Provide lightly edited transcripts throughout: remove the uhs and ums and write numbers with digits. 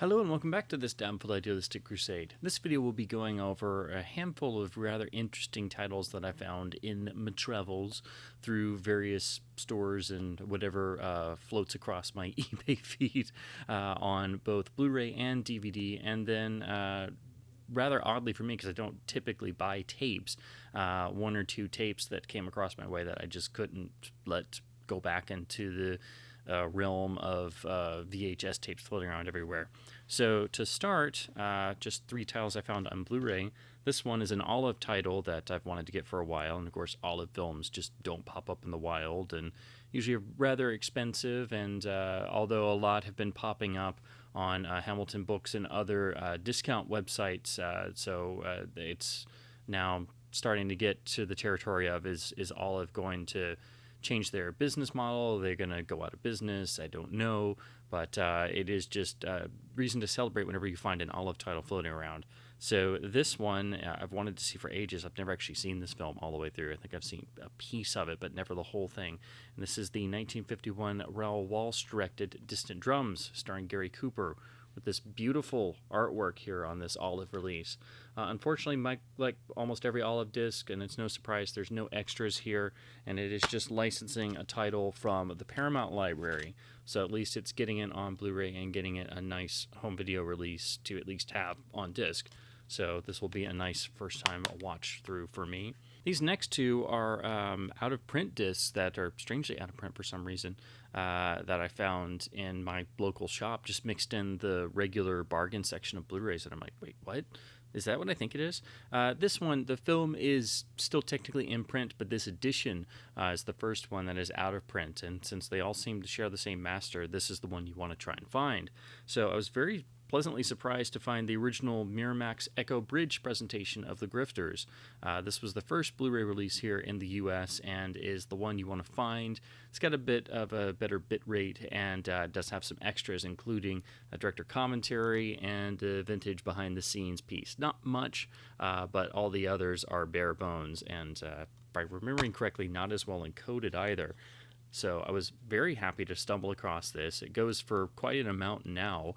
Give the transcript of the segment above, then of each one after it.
Hello and welcome back to this Downful Idealistic Crusade. This video will be going over a handful of rather interesting titles that I found in my travels through various stores and whatever floats across my eBay feed on both Blu-ray and DVD, and then rather oddly for me, because I don't typically buy tapes, one or two tapes that came across my way that I just couldn't let go back into the realm of VHS tapes floating around everywhere. So to start, just three titles I found on Blu-ray. This one is an Olive title that I've wanted to get for a while, and of course Olive films just don't pop up in the wild and usually are rather expensive, and although a lot have been popping up on Hamilton Books and other discount websites, so it's now starting to get to the territory of is Olive going to change their business model? They're going to go out of business. I don't know, but it is just a reason to celebrate whenever you find an Olive title floating around. So this one I've wanted to see for ages. I've never actually seen this film all the way through. I think I've seen a piece of it, but never the whole thing. And this is the 1951 Raoul Walsh directed Distant Drums, starring Gary Cooper, with this beautiful artwork here on this Olive release. Unfortunately, like almost every Olive disc, and it's no surprise, there's no extras here, and it is just licensing a title from the Paramount library. So at least it's getting it on Blu-ray and getting it a nice home video release to at least have on disc. So this will be a nice first time watch through for me. These next two are out of print discs that are strangely out of print for some reason that I found in my local shop, just mixed in the regular bargain section of Blu-rays. And I'm like, wait, what? Is that what I think it is? This one, the film is still technically in print, but this edition is the first one that is out of print. And since they all seem to share the same master, this is the one you want to try and find. So I was very pleasantly surprised to find the original Miramax Echo Bridge presentation of The Grifters. This was the first Blu-ray release here in the US and is the one you want to find. It's got a bit of a better bit rate and does have some extras, including a director commentary and a vintage behind-the-scenes piece. Not much, but all the others are bare bones and, if I'm remembering correctly, not as well encoded either. So I was very happy to stumble across this. It goes for quite an amount now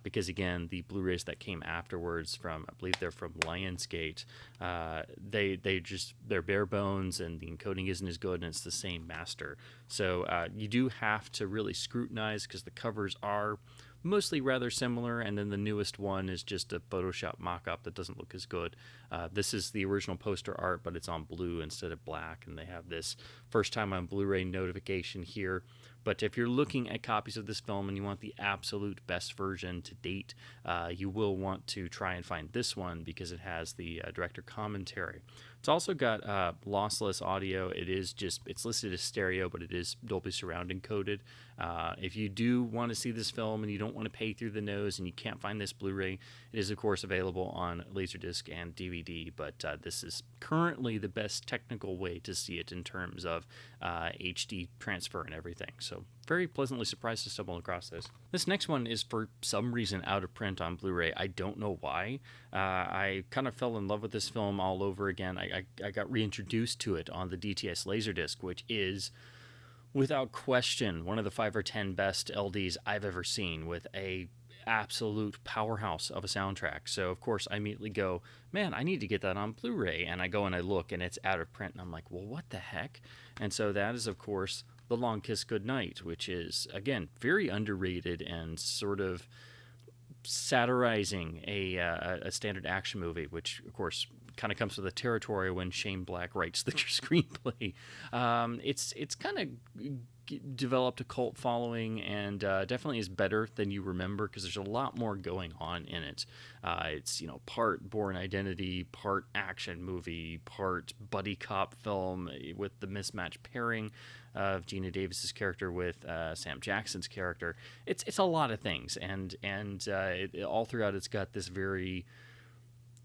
because, again, the Blu-rays that came afterwards from, I believe they're from Lionsgate, they're bare bones and the encoding isn't as good and it's the same master. So you do have to really scrutinize because the covers are mostly rather similar, and then the newest one is just a Photoshop mock-up that doesn't look as good. This is the original poster art, but it's on blue instead of black, and they have this first time on Blu-ray notification here. But if you're looking at copies of this film and you want the absolute best version to date, you will want to try and find this one because it has the director commentary. It's also got lossless audio. It's listed as stereo, but it is Dolby Surround encoded. If you do want to see this film and you don't want to pay through the nose and you can't find this Blu-ray, it is of course available on Laserdisc and DVD, but this is currently the best technical way to see it in terms of HD transfer and everything. So very pleasantly surprised to stumble across this. This next one is for some reason out of print on Blu-ray. I don't know why. I kind of fell in love with this film all over again. I got reintroduced to it on the DTS Laserdisc, which is without question one of the 5 or 10 best LDs I've ever seen, with a absolute powerhouse of a soundtrack. So of course I immediately go, man, I need to get that on Blu-ray, and I go and I look and it's out of print and I'm like, well, what the heck? And so that is of course The Long Kiss Goodnight, which is again very underrated and sort of satirizing a standard action movie, which of course kind of comes with the territory when Shane Black writes the screenplay. It's kind of developed a cult following and definitely is better than you remember because there's a lot more going on in it. It's part Bourne Identity, part action movie, part buddy cop film with the mismatched pairing of Gina Davis's character with Sam Jackson's character. It's a lot of things, and all throughout it's got this very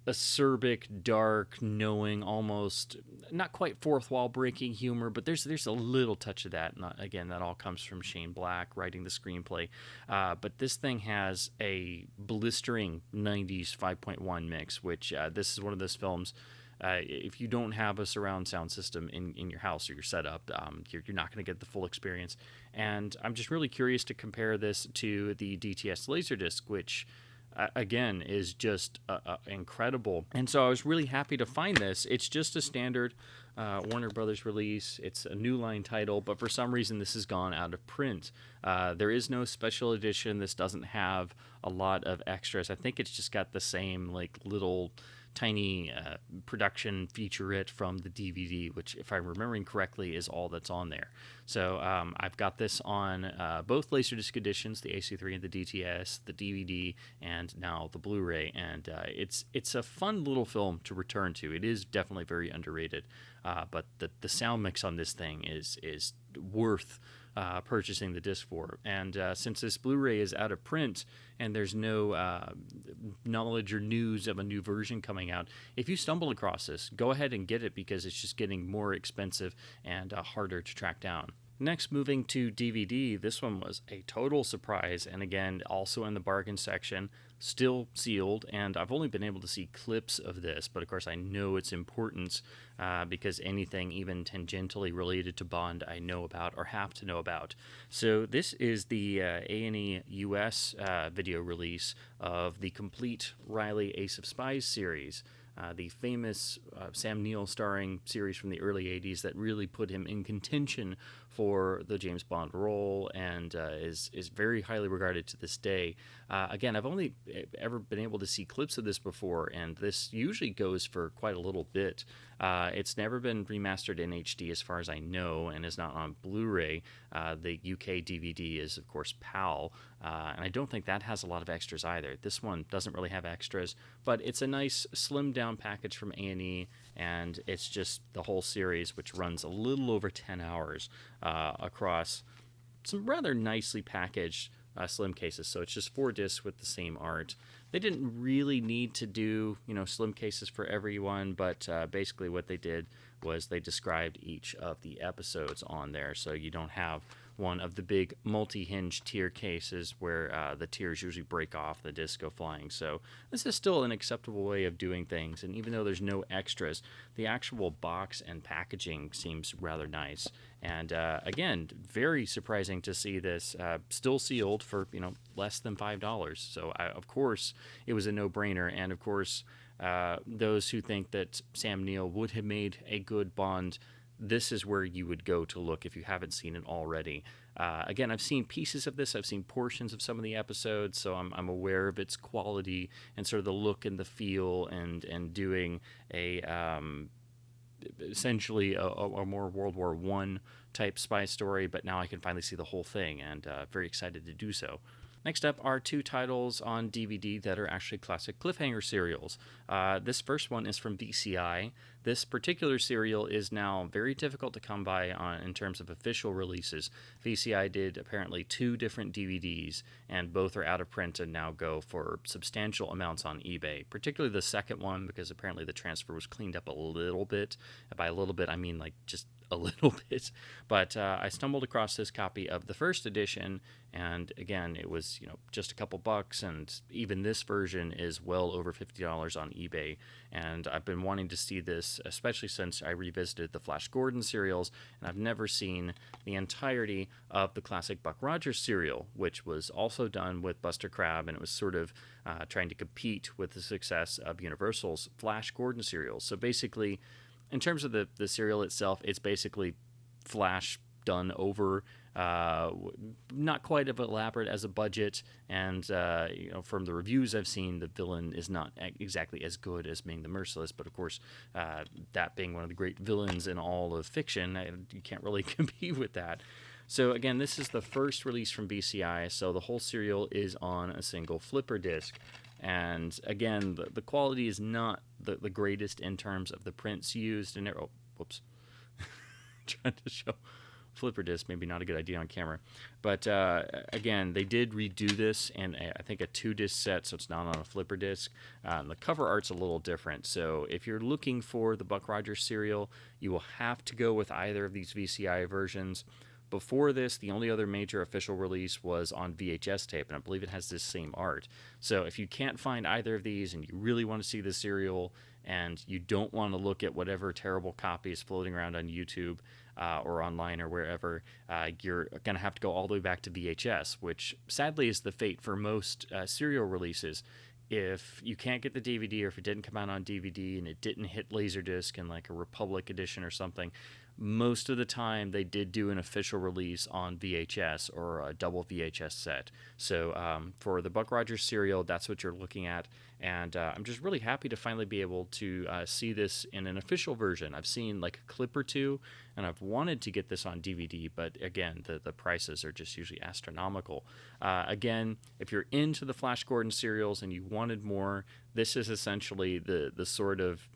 acerbic, dark, knowing, almost not quite fourth wall breaking humor, but there's a little touch of that. And again, that all comes from Shane Black writing the screenplay. But this thing has a blistering 90s 5.1 mix, which this is one of those films. if you don't have a surround sound system in your house or your setup, you're not going to get the full experience. And I'm just really curious to compare this to the DTS Laserdisc, which again is just incredible. And so I was really happy to find this. It's just a standard Warner Brothers release. It's a New Line title, but for some reason this has gone out of print. There is no special edition. This doesn't have a lot of extras. I think it's just got the same like little tiny production featurette from the DVD, which, if I'm remembering correctly, is all that's on there. So I've got this on both Laserdisc editions, the AC3 and the DTS, the DVD, and now the Blu-ray. And it's a fun little film to return to. It is definitely very underrated, but the sound mix on this thing is worth purchasing the disc for. And since this Blu-ray is out of print and there's no knowledge or news of a new version coming out, if you stumble across this, go ahead and get it, because it's just getting more expensive and harder to track down. Next, moving to DVD, this one was a total surprise, and again, also in the bargain section, still sealed, and I've only been able to see clips of this, but of course I know its importance because anything even tangentially related to Bond I know about or have to know about. So this is the A&E US video release of the complete Riley Ace of Spies series. The famous Sam Neill starring series from the early 80s that really put him in contention for the James Bond role, and is very highly regarded to this day. Again, I've only ever been able to see clips of this before, and this usually goes for quite a little bit. It's never been remastered in HD as far as I know, and is not on Blu-ray. The UK DVD is, of course, PAL, and I don't think that has a lot of extras either. This one doesn't really have extras, but it's a nice slimmed down package from A&E, and it's just the whole series, which runs a little over 10 hours across some rather nicely packaged slim cases. So it's just 4 discs with the same art. They didn't really need to do, slim cases for everyone, but basically what they did was they described each of the episodes on there, so you don't have one of the big multi-hinge tier cases where the tiers usually break off, the discs go flying. So this is still an acceptable way of doing things, and even though there's no extras, the actual box and packaging seems rather nice. And again, very surprising to see this still sealed for less than $5. So of course it was a no-brainer, and of course those who think that Sam Neill would have made a good Bond, this is where you would go to look if you haven't seen it already. Again, I've seen pieces of this. I've seen portions of some of the episodes, so I'm aware of its quality and sort of the look and the feel, and doing a essentially a more World War I type spy story, but now I can finally see the whole thing, and very excited to do so. Next up are 2 titles on DVD that are actually classic cliffhanger serials. This first one is from VCI. This particular serial is now very difficult to come by in terms of official releases. VCI did apparently 2 different DVDs, and both are out of print and now go for substantial amounts on eBay, particularly the second one, because apparently the transfer was cleaned up a little bit. By a little bit, I mean like just a little bit. But I stumbled across this copy of the first edition, and again, it was just a couple bucks, and even this version is well over $50 on eBay. And I've been wanting to see this, especially since I revisited the Flash Gordon serials, and I've never seen the entirety of the classic Buck Rogers serial, which was also done with Buster Crabbe, and it was sort of trying to compete with the success of Universal's Flash Gordon serials. So basically, in terms of the serial itself, it's basically Flash done over, not quite as elaborate as a budget, and from the reviews I've seen, the villain is not exactly as good as being the Merciless, but of course, that being one of the great villains in all of fiction, you can't really compete with that. So again, this is the first release from BCI, so the whole serial is on a single flipper disc. And again, the quality is not the greatest in terms of the prints used. And whoops, trying to show flipper disc, maybe not a good idea on camera. But again, they did redo this in I think a 2-disc set, so it's not on a flipper disc. The cover art's a little different. So if you're looking for the Buck Rogers serial, you will have to go with either of these VCI versions. Before this, the only other major official release was on VHS tape, and I believe it has this same art. So if you can't find either of these and you really want to see the serial and you don't want to look at whatever terrible copy is floating around on YouTube or online or wherever, you're going to have to go all the way back to VHS, which sadly is the fate for most serial releases. If you can't get the DVD, or if it didn't come out on DVD and it didn't hit Laserdisc in like a Republic edition or something, most of the time they did do an official release on VHS or a double VHS set. So for the Buck Rogers serial, that's what you're looking at. And I'm just really happy to finally be able to see this in an official version. I've seen like a clip or two, and I've wanted to get this on DVD, but again, the prices are just usually astronomical. Again, if you're into the Flash Gordon serials and you wanted more, this is essentially the sort of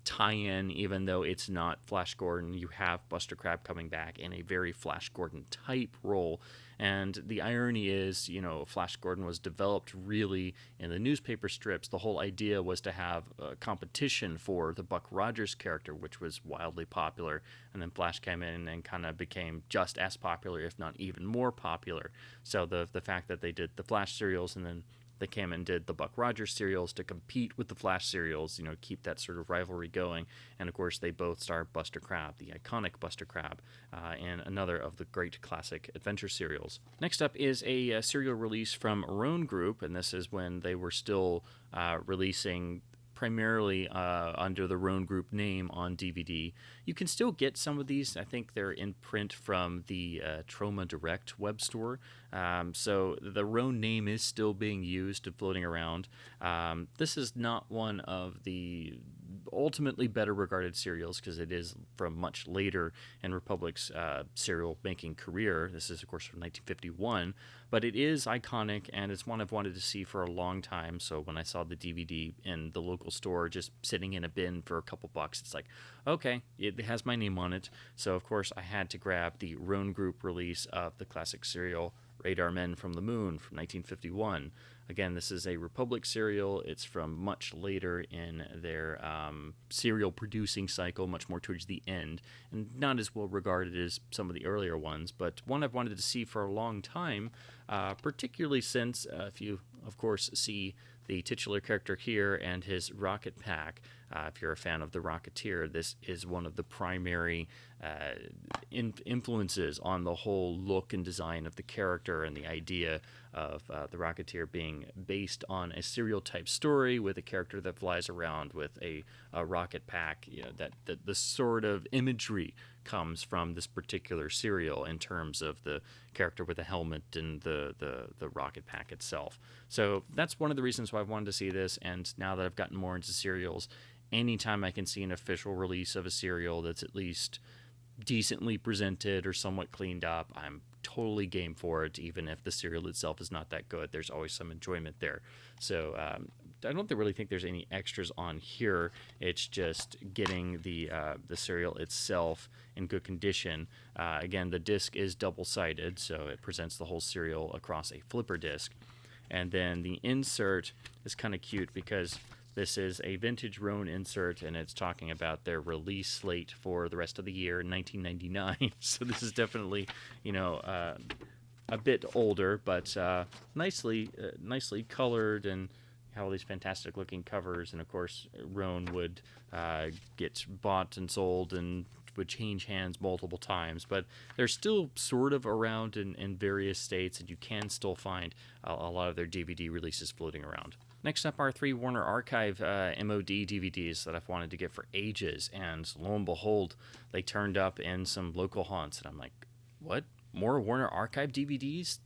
tie-in. Even though it's not Flash Gordon, you have Buster Crabbe coming back in a very Flash Gordon type role. And the irony is, Flash Gordon was developed really in the newspaper strips. The whole idea was to have a competition for the Buck Rogers character, which was wildly popular. And then Flash came in and kind of became just as popular, if not even more popular. So the fact that they did the Flash serials and then they came and did the Buck Rogers serials to compete with the Flash serials, keep that sort of rivalry going. And of course, they both star Buster Crabbe, the iconic Buster Crabbe, in another of the great classic adventure serials. Next up is a serial release from Roon Group, and this is when they were still releasing primarily under the Roon Group name on DVD. You can still get some of these. I think they're in print from the Troma Direct web store. So the Roon name is still being used and floating around. This is not one of the ultimately better regarded serials because it is from much later in Republic's serial making career. This is, of course, from 1951, but it is iconic and it's one I've wanted to see for a long time. So when I saw the DVD in the local store just sitting in a bin for a couple bucks, it's like, okay, it has my name on it. So, of course, I had to grab the Roon Group release of the classic serial Radar Men from the Moon from 1951. Again, this is a Republic serial. It's from much later in their serial producing cycle, much more towards the end, and not as well regarded as some of the earlier ones, but one I've wanted to see for a long time, particularly since, if you, of course, see the titular character here and his rocket pack. If you're a fan of The Rocketeer, this is one of the primary influences on the whole look and design of the character and the idea of The Rocketeer being based on a serial type story with a character that flies around with a rocket pack. That the sort of imagery comes from this particular serial in terms of the character with the helmet and the rocket pack itself. So that's one of the reasons why I wanted to see this, and now that I've gotten more into serials, anytime I can see an official release of a serial that's at least decently presented or somewhat cleaned up, I'm totally game for it, even if the serial itself is not that good. There's always some enjoyment there. So I don't really think there's any extras on here. It's just getting the serial itself in good condition. Again, the disc is double-sided, so it presents the whole serial across a flipper disc. And then the insert is kind of cute because this is a vintage Roon insert, and it's talking about their release slate for the rest of the year, 1999. So this is definitely, a bit older, but nicely colored and have all these fantastic looking covers. And of course, Roon would get bought and sold and would change hands multiple times, but they're still sort of around in various states, and you can still find a lot of their DVD releases floating around. Next up are 3 Warner Archive MOD DVDs that I've wanted to get for ages, and lo and behold, they turned up in some local haunts, and I'm like, what? More Warner Archive DVDs?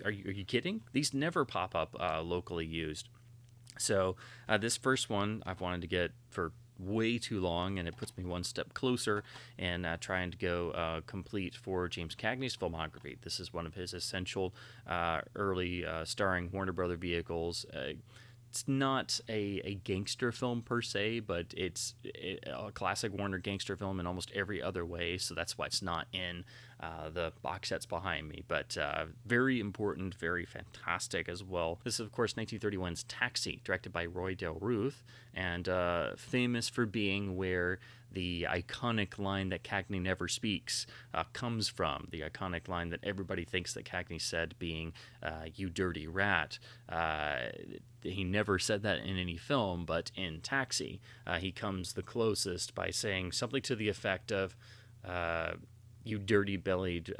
Are you kidding? These never pop up locally used. So this first one I've wanted to get for way too long, and it puts me one step closer in trying to go complete for James Cagney's filmography. This is one of his essential early starring Warner Brother vehicles. It's not a gangster film per se, but it's a classic Warner gangster film in almost every other way, so that's why it's not in the box sets behind me. But very important, very fantastic as well. This is, of course, 1931's Taxi, directed by Roy Del Ruth, and famous for being where the iconic line that Cagney never speaks comes from, the iconic line that everybody thinks that Cagney said being, "You dirty rat." He never said that in any film, but in Taxi, he comes the closest by saying something to the effect of, "You dirty-bellied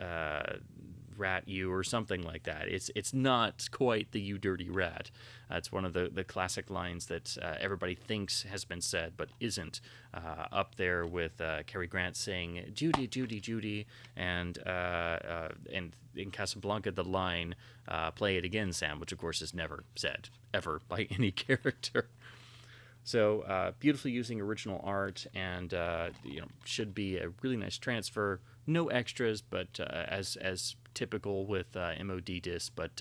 rat, you," or something like that. It's not quite the "you dirty rat." It's one of the classic lines that everybody thinks has been said, but isn't. Up there with Cary Grant saying, "Judy, Judy, Judy," and in Casablanca, the line, "Play it again, Sam," which of course is never said, ever, by any character. So beautifully using original art, and should be a really nice transfer. No extras, but as typical with MOD disc, but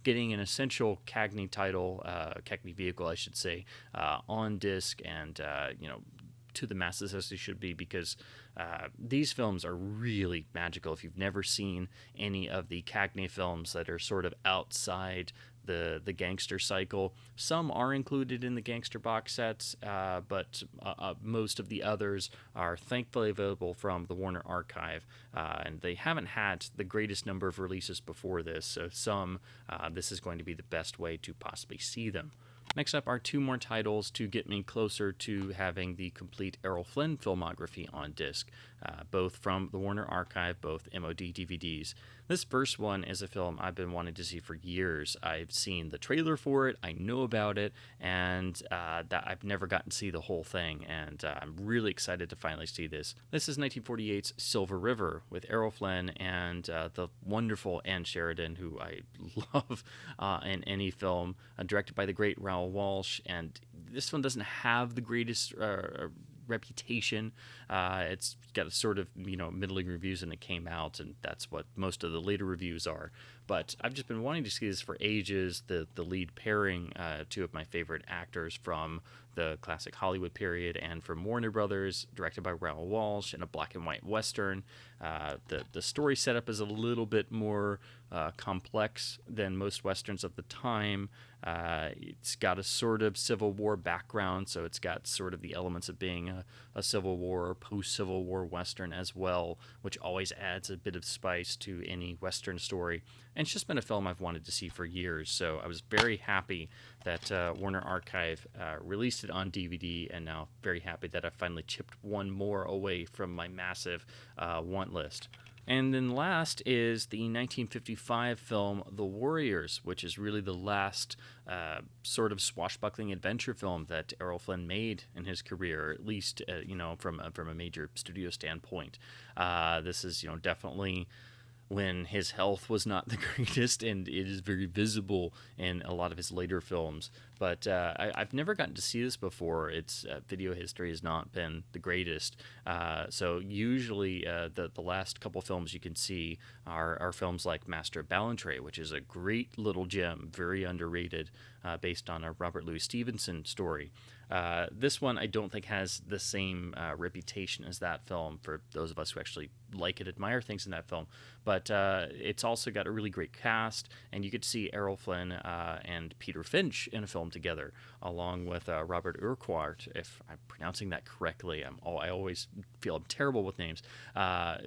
getting an essential Cagney title, Cagney vehicle, I should say, on disc, and to the masses as they should be, because these films are really magical. If you've never seen any of the Cagney films that are sort of outside the gangster cycle, some are included in the gangster box sets, but most of the others are thankfully available from the Warner Archive, and they haven't had the greatest number of releases before this, so this is going to be the best way to possibly see them. Next up are two more titles to get me closer to having the complete Errol Flynn filmography on disc, both from the Warner Archive, both MOD DVDs. This first one is a film I've been wanting to see for years. I've seen the trailer for it, I know about it, and that I've never gotten to see the whole thing, and I'm really excited to finally see this. This is 1948's Silver River, with Errol Flynn and the wonderful Ann Sheridan, who I love in any film, directed by the great Raoul Walsh, and this one doesn't have the greatest reputation. It's got a sort of middling reviews when it came out, and that's what most of the later reviews are. But I've just been wanting to see this for ages. The lead pairing, two of my favorite actors from the classic Hollywood period and from Warner Brothers, directed by Raoul Walsh, in a black and white western. The story setup is a little bit more complex than most westerns of the time. It's got a sort of Civil War background, so it's got sort of the elements of being a Civil War or post-Civil War western as well, which always adds a bit of spice to any western story. And it's just been a film I've wanted to see for years, so I was very happy that Warner Archive released it on DVD, and now very happy that I finally chipped one more away from my massive want list. And then last is the 1955 film The Warriors, which is really the last sort of swashbuckling adventure film that Errol Flynn made in his career, at least from a major studio standpoint. This is definitely when his health was not the greatest, and it is very visible in a lot of his later films. But I've never gotten to see this before. Its video history has not been the greatest. So usually the last couple films you can see are films like Master of Ballantrae, which is a great little gem, very underrated, based on a Robert Louis Stevenson story. This one I don't think has the same reputation as that film for those of us who actually like and admire things in that film. But it's also got a really great cast, and you get to see Errol Flynn and Peter Finch in a film together, along with Robert Urquhart, if I'm pronouncing that correctly. I always feel I'm terrible with names,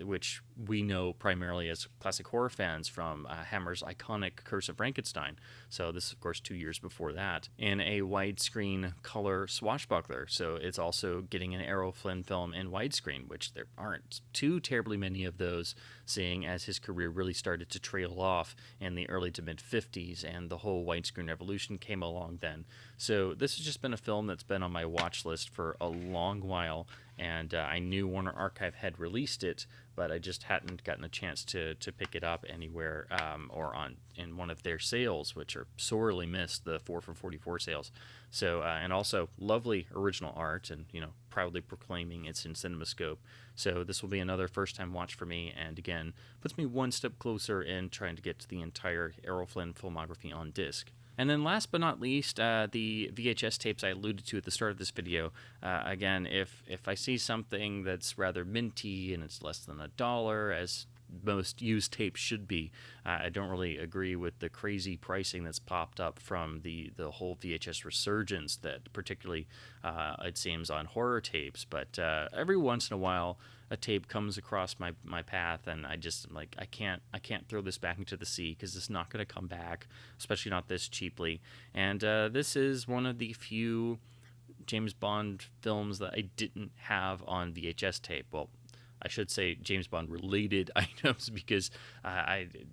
which we know primarily as classic horror fans from Hammer's iconic Curse of Frankenstein. So this is, of course, 2 years before that, in a widescreen color swashbuckler. So it's also getting an Errol Flynn film in widescreen, which there aren't too terribly many of those, seeing as his career really started to trail off in the early to mid 50s, and the whole widescreen revolution came along then. So this has just been a film that's been on my watch list for a long while, and I knew Warner Archive had released it, but I just hadn't gotten a chance to pick it up anywhere or in one of their sales, which are sorely missed, the 4 for $44 sales. So and also lovely original art, and proudly proclaiming it's in CinemaScope. So this will be another first-time watch for me, and again puts me one step closer in trying to get to the entire Errol Flynn filmography on disc. And then last but not least, the VHS tapes I alluded to at the start of this video. Again, if I see something that's rather minty and it's less than $1, as most used tapes should be. I don't really agree with the crazy pricing that's popped up from the whole VHS resurgence that particularly it seems on horror tapes. But every once in a while, a tape comes across my path, and I'm like, I can't throw this back into the sea because it's not going to come back, especially not this cheaply. And this is one of the few James Bond films that I didn't have on VHS tape. Well, I should say James Bond related items, because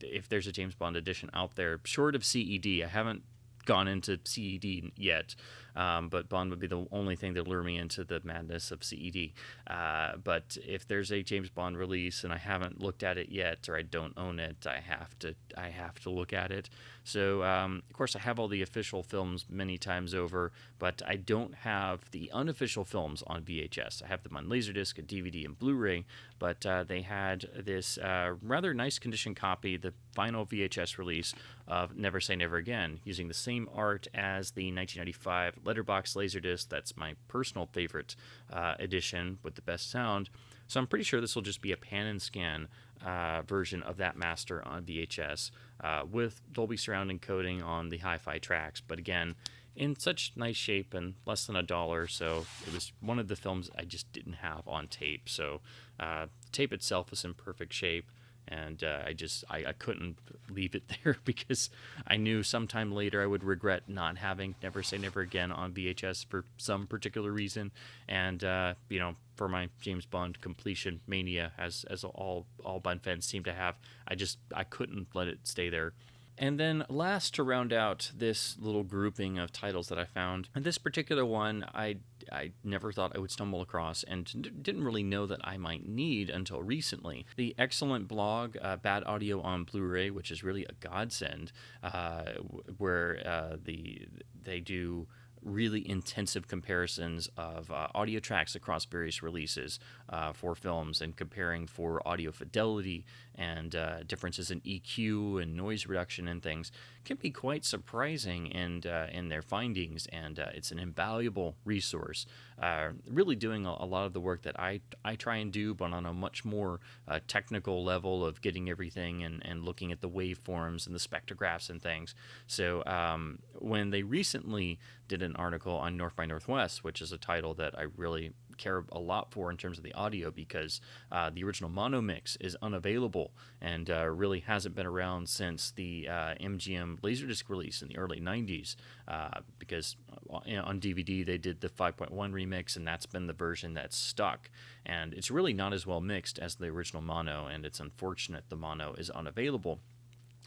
if there's a James Bond edition out there, short of CED, I haven't gone into CED yet, but Bond would be the only thing that lure me into the madness of CED. But if there's a James Bond release and I haven't looked at it yet, or I don't own it, I have to look at it. So of course I have all the official films many times over, but I don't have the unofficial films on VHS. I have them on Laserdisc, and DVD, and Blu-ray, but they had this rather nice condition copy, the final VHS release of Never Say Never Again, using the same art as the 1995 letterbox Laserdisc. That's my personal favorite edition with the best sound. So I'm pretty sure this will just be a pan and scan version of that master on VHS with Dolby Surround encoding on the hi-fi tracks. But again, in such nice shape and less than $1, so it was one of the films I just didn't have on tape. So the tape itself was in perfect shape, and I couldn't leave it there because I knew sometime later I would regret not having Never Say Never Again on VHS for some particular reason. And for my James Bond completion mania, as all Bond fans seem to have, I couldn't let it stay there. And then last, to round out this little grouping of titles that I found, and this particular one I never thought I would stumble across, and didn't really know that I might need until recently. The excellent blog Bad Audio on Blu-ray, which is really a godsend, where they do really intensive comparisons of audio tracks across various releases for films, and comparing for audio fidelity and differences in EQ and noise reduction and things, can be quite surprising in their findings, and it's an invaluable resource, really doing a lot of the work that I try and do, but on a much more technical level of getting everything and looking at the waveforms and the spectrographs and things. So when they recently did an article on North by Northwest, which is a title that I really care a lot for in terms of the audio, because the original mono mix is unavailable and really hasn't been around since the MGM Laserdisc release in the early 90s, because on DVD they did the 5.1 remix, and that's been the version that's stuck, and it's really not as well mixed as the original mono, and it's unfortunate the mono is unavailable.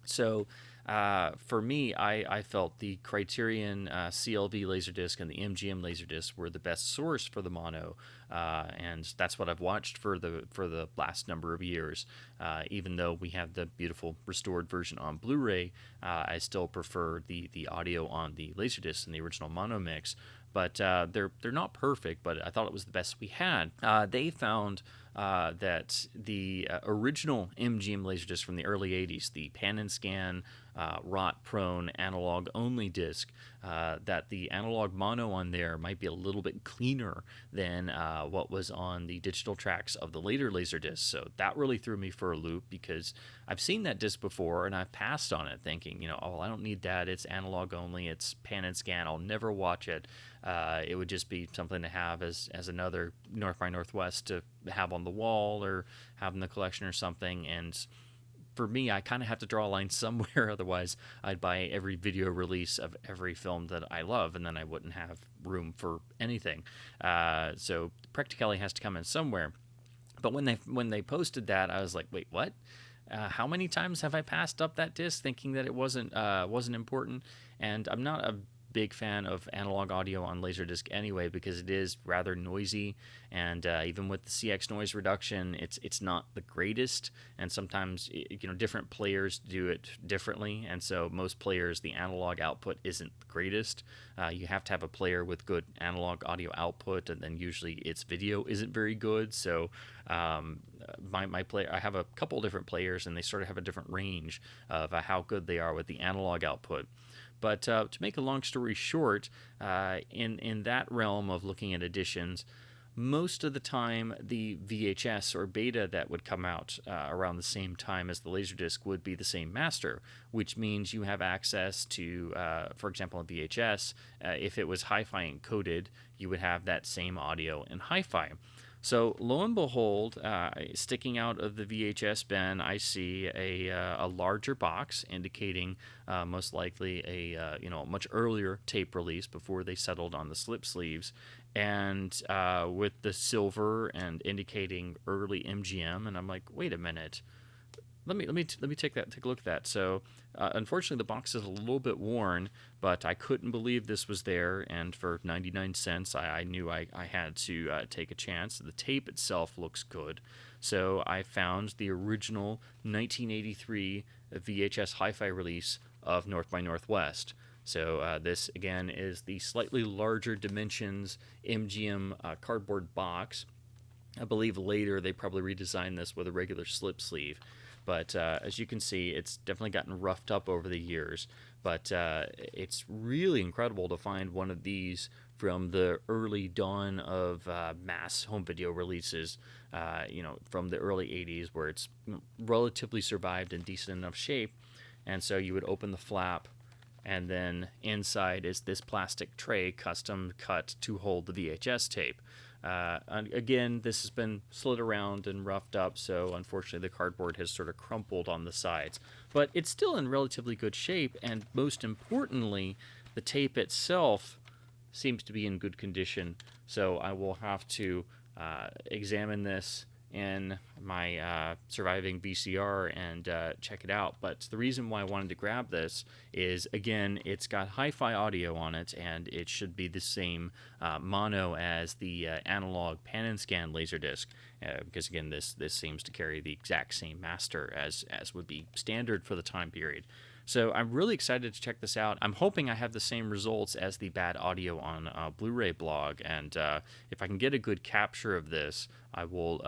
So for me, I felt the Criterion CLV Laserdisc and the MGM Laserdisc were the best source for the mono, and that's what I've watched for the last number of years. Even though we have the beautiful restored version on Blu-ray, I still prefer the audio on the Laserdisc and the original mono mix. But they're not perfect, but I thought it was the best we had. They found that the original MGM Laserdisc from the early 80s, the pan and scan, rot-prone, analog-only disc, that the analog mono on there might be a little bit cleaner than what was on the digital tracks of the later Laserdiscs. So that really threw me for a loop, because I've seen that disc before and I've passed on it thinking, oh, I don't need that. It's analog only. It's pan and scan. I'll never watch it. It would just be something to have as another North by Northwest to have on the wall or have in the collection or something. And for me, I kind of have to draw a line somewhere. Otherwise, I'd buy every video release of every film that I love, and then I wouldn't have room for anything. So practicality has to come in somewhere. But when they posted that, I was like, wait, what? How many times have I passed up that disc thinking that it wasn't important? And I'm not a big fan of analog audio on Laserdisc anyway, because it is rather noisy, and even with the CX noise reduction, it's not the greatest, and sometimes different players do it differently, and so most players, the analog output isn't the greatest. You have to have a player with good analog audio output, and then usually its video isn't very good. So my player, I have a couple different players, and they sort of have a different range of how good they are with the analog output. But to make a long story short, in that realm of looking at editions, most of the time the VHS or beta that would come out around the same time as the Laserdisc would be the same master, which means you have access to, for example, in VHS, if it was hi-fi encoded, you would have that same audio in hi-fi. So lo and behold, sticking out of the VHS bin, I see a larger box indicating most likely a much earlier tape release before they settled on the slip sleeves, and with the silver and indicating early MGM, and I'm like, wait a minute. Let me take a look at that. So, unfortunately, the box is a little bit worn, but I couldn't believe this was there. And for 99 cents, I knew I had to take a chance. The tape itself looks good, so I found the original 1983 VHS hi-fi release of North by Northwest. So this again is the slightly larger dimensions MGM cardboard box. I believe later they probably redesigned this with a regular slip sleeve. But as you can see, it's definitely gotten roughed up over the years. But it's really incredible to find one of these from the early dawn of mass home video releases, from the early 80s, where it's relatively survived in decent enough shape. And so you would open the flap, and then inside is this plastic tray custom cut to hold the VHS tape. Again, this has been slid around and roughed up, so unfortunately the cardboard has sort of crumpled on the sides. But it's still in relatively good shape, and most importantly, the tape itself seems to be in good condition. So I will have to examine this in my surviving VCR and check it out. But the reason why I wanted to grab this is, again, it's got hi-fi audio on it, and it should be the same mono as the analog pan and scan Laserdisc, because again, this seems to carry the exact same master as would be standard for the time period. So I'm really excited to check this out. I'm hoping I have the same results as the bad audio on Blu-ray blog, and if I can get a good capture of this, I will,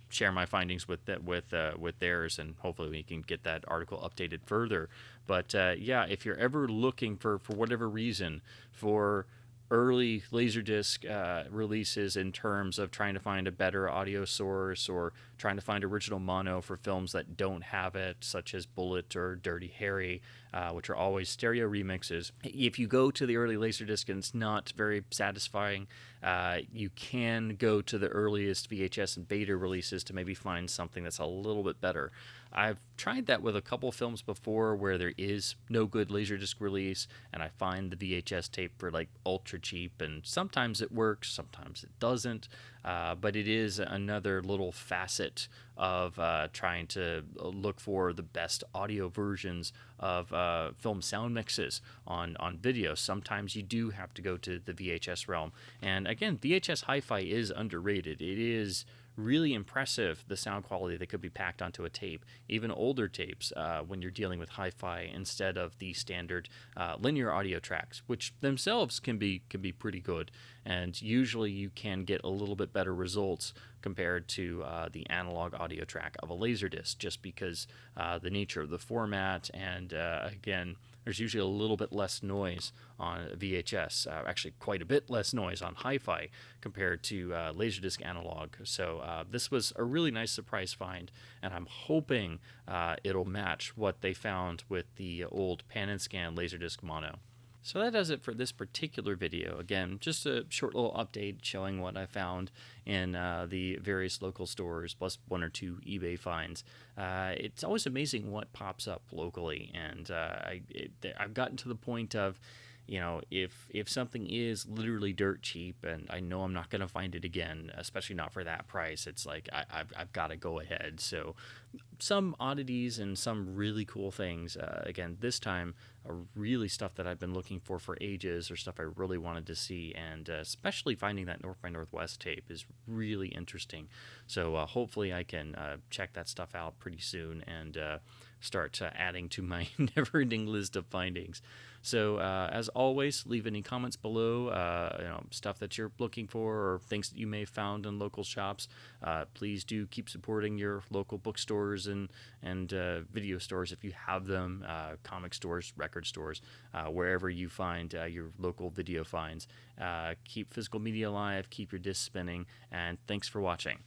share my findings with theirs, and hopefully we can get that article updated further. But yeah, if you're ever looking for whatever reason for early Laserdisc releases in terms of trying to find a better audio source or trying to find original mono for films that don't have it, such as Bullet or Dirty Harry, which are always stereo remixes. If you go to the early Laserdisc and it's not very satisfying, you can go to the earliest VHS and beta releases to maybe find something that's a little bit better. I've tried that with a couple films before where there is no good Laserdisc release, and I find the VHS tape for like ultra cheap, and sometimes it works, sometimes it doesn't, but it is another little facet of trying to look for the best audio versions of film sound mixes on video. Sometimes you do have to go to the VHS realm, and again, VHS hi-fi is underrated. It is really impressive, the sound quality that could be packed onto a tape, even older tapes, when you're dealing with hi-fi instead of the standard linear audio tracks, which themselves can be pretty good, and usually you can get a little bit better results compared to the analog audio track of a Laserdisc, just because the nature of the format, and again, there's usually a little bit less noise on VHS, actually quite a bit less noise on hi-fi compared to Laserdisc analog. So this was a really nice surprise find, and I'm hoping it'll match what they found with the old pan and scan Laserdisc mono. So that does it for this particular video. Again, just a short little update showing what I found in the various local stores, plus one or two eBay finds. It's always amazing what pops up locally, and I've gotten to the point of, if something is literally dirt cheap and I know I'm not going to find it again, especially not for that price, it's like I've got to go ahead. So some oddities and some really cool things. Again, this time, really stuff that I've been looking for ages, or stuff I really wanted to see, and especially finding that North by Northwest tape is really interesting. So hopefully I can check that stuff out pretty soon and start adding to my never-ending list of findings. So as always, leave any comments below, stuff that you're looking for or things that you may have found in local shops. Please do keep supporting your local bookstores and video stores if you have them, comic stores, record stores, wherever you find your local video finds. Keep physical media alive, keep your discs spinning, and thanks for watching.